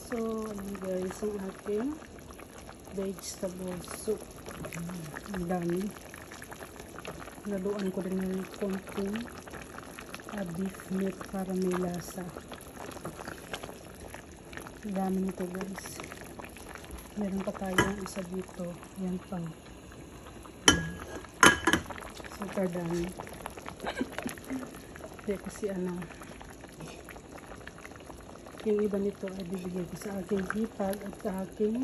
So, ayan guys, ang ating vegetable soup. Ang dami. Naluan ko rin ng konting beef meat para may lasa. Ang dami nito guys. Meron pa tayong isa dito. Yan pa. Super dami. Hindi kasi yung iba nito ay bibigay ko sa aking hipag at sa aking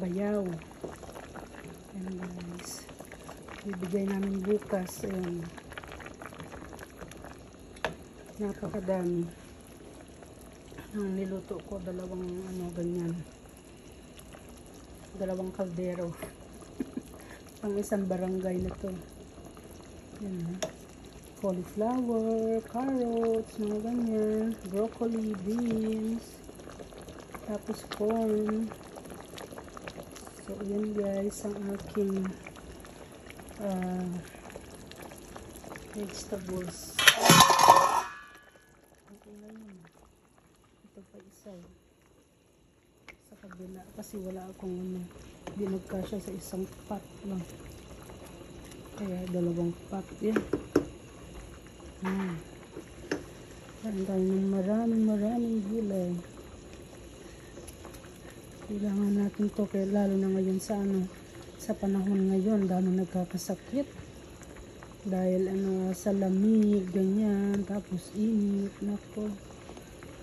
bayaw. Ayan guys. Bibigay namin bukas. Ayan. Napakadami. Ang niluto ko, dalawang ganyan. Dalawang kaldero. Pang isang barangay na to. Ayan. Cauliflower, carrots, mga ganyan, broccoli, beans, tapos corn. So, yan guys, ang aking vegetables. Okay na yun. Ito pa isa. Sa kabila, kasi wala akong hindi nagkasya sa isang pot lang. Kaya dalawang pot yan. Ang dami ng maraming gulay. Kailangan natin to, kaya lalo na ngayon sa panahon ngayon, dami nagkakasakit dahil sa lamig, ganyan, tapos init, nako.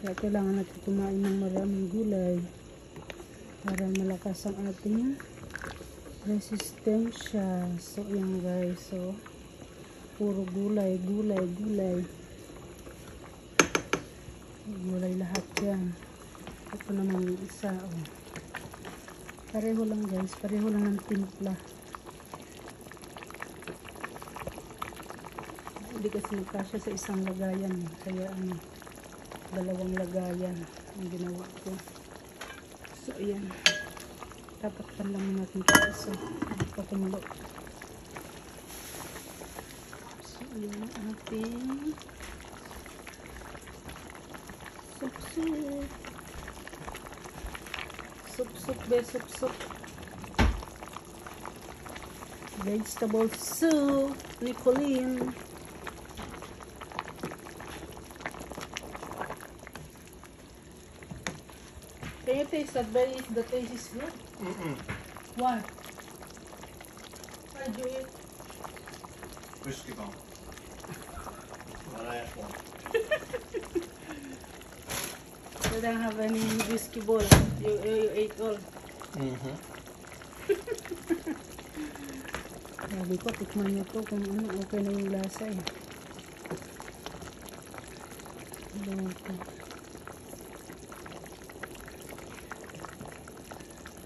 Kaya kailangan natin kumain ng maraming gulay para malakas ang ating resistensya. So yan guys, so puro gulay lahat yan. Ito naman yung isa, pareho lang guys, pareho lang ng timpla. Hindi kasi nagkasya sa isang lagayan, kaya dalawang lagayan ang ginawa ko. So ayan, dapat lang natin ito isa pagkakumulo. Ayan ang ating soup. Vegetable soup ni Colleen. Can you taste that? But if the taste is good? Why? Why do you eat? Whiskey bomb. What I asked for. You don't have any whiskey bowl. You ate all. Sabi ko, tikman nyo to kung okay na yung lasa eh.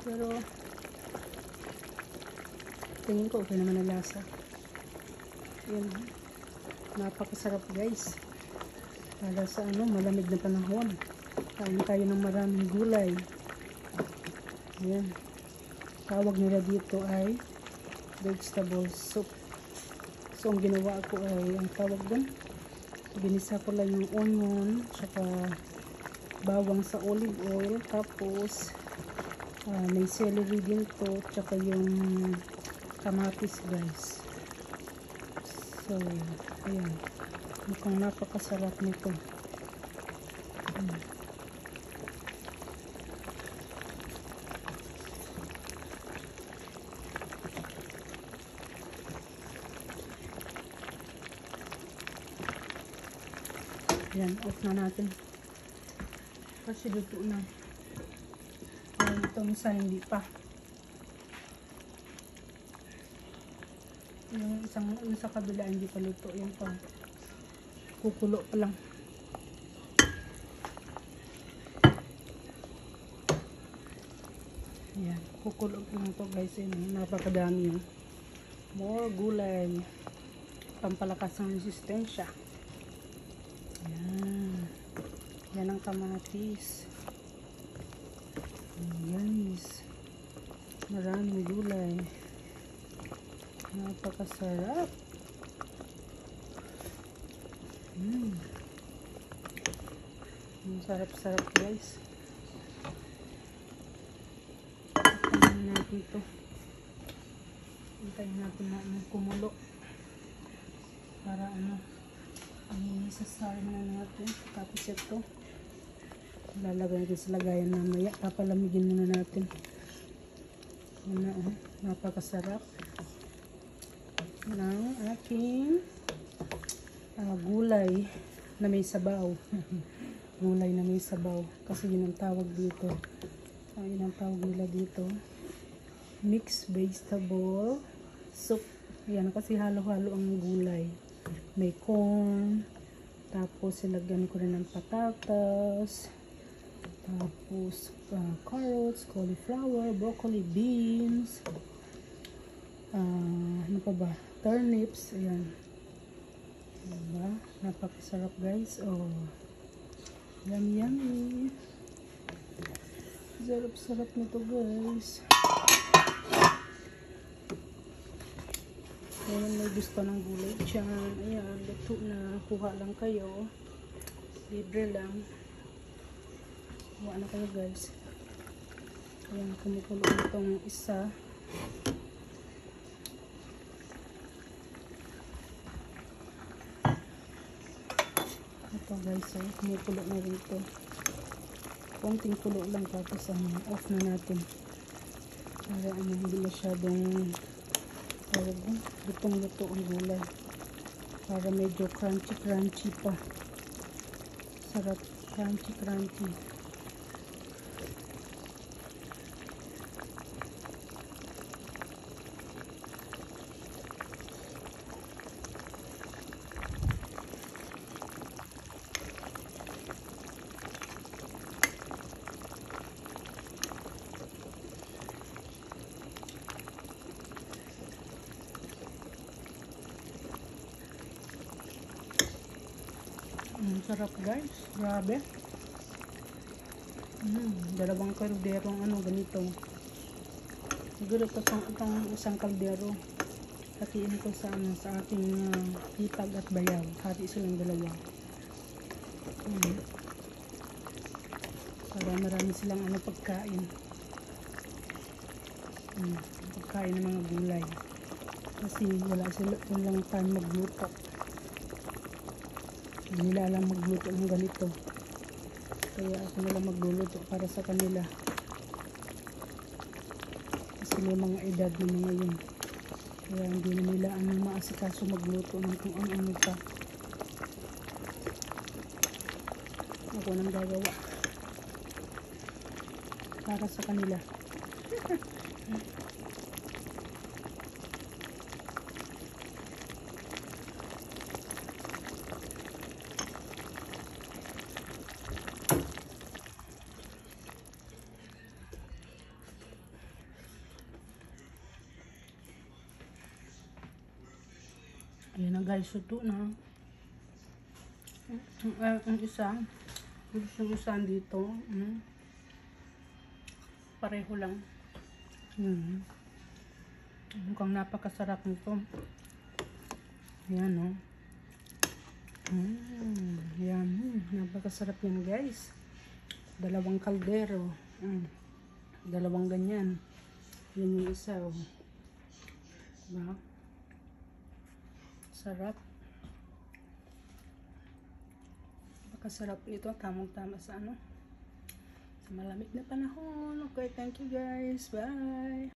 Pero tingin ko okay naman ang lasa. Yan. Napakasarap guys. Para sa malamig na panahon. Kain tayo ng maraming gulay. Ayan. Tawag nila dito ay vegetable soup. So, ang ginawa ko ay, ang tawag doon, binisa ko lang yung onion, tsaka bawang sa olive oil, tapos may celery din to, tsaka yung kamatis guys. So, ayan. Mukhang napakasarap nito. Yan, off na natin. Kasi luto na. Itong isa hindi pa. Yung sa kabila hindi pa luto. Yan pa. Kukulo pa lang. Yan, kukulo pa lang to guys. Napakadami yun. More gulay. Pampalakas ng resistensya. Yan. Yan ang kamatis. Guys. Maraming gulay. Napakasarap. Sarap-sarap guys. natin ito. Hintayin natin na kumulo. Para isasar na natin. Tapos ito. Lalagay natin sa lagayan mamaya. Papalamigin muna natin. Yan na, napakasarap ng aking gulay na may sabaw. Gulay na may sabaw. Kasi yun ang tawag dito. Yun ang tawag nila dito. Mixed vegetable soup. Ayan, kasi halo-halo ang gulay. May corn. Tapos ilagyan ko rin ng patatas. Tapos carrots, cauliflower, broccoli, beans. Ano pa ba? Turnips. Ayan. Diba? Napakasarap guys. Oh. Yummy yummy. Sarap-sarap nito guys. Ayan, may gusto ng gulay dyan. Ayan, luto na. Kuha lang kayo. Libre lang. Kuha na kayo guys. Ayan, kumukulo itong isa. Ito guys, kumukulo na rin ito. Konting kulo lang, tapos off na natin. Para hindi masyadong lutong-luto ang gulay. Para medyo crunchy pa. Sarap, crunchy. Sarap guys, grabe. Dalawang kalderong ganito. Siguro itong isang kaldero. Hatiin ko sa aking hipag at bayaw. Hati silang dalawa. Para marami silang pagkain. Pagkain ng mga gulay. Kasi wala silang time magluto. Nila lang magluto ng ganito. Kaya ako nila magluluto para sa kanila. Kasi may mga edad na mga yun. Kaya hindi na nila maasikaso magluto ng kung ano pa. Ako nang gagawa. Para sa kanila. Ayan na guys, ito na. Ang isa, yung isa dito, pareho lang. Mukhang napakasarap nito. Ayan Ayan, napakasarap yan guys. Dalawang kaldero. Dalawang ganyan. Yan yung isa. Diba? Sarap. Napakasarap ito. Tamang-tama sa sa malamig na panahon. Okay, thank you guys. Bye!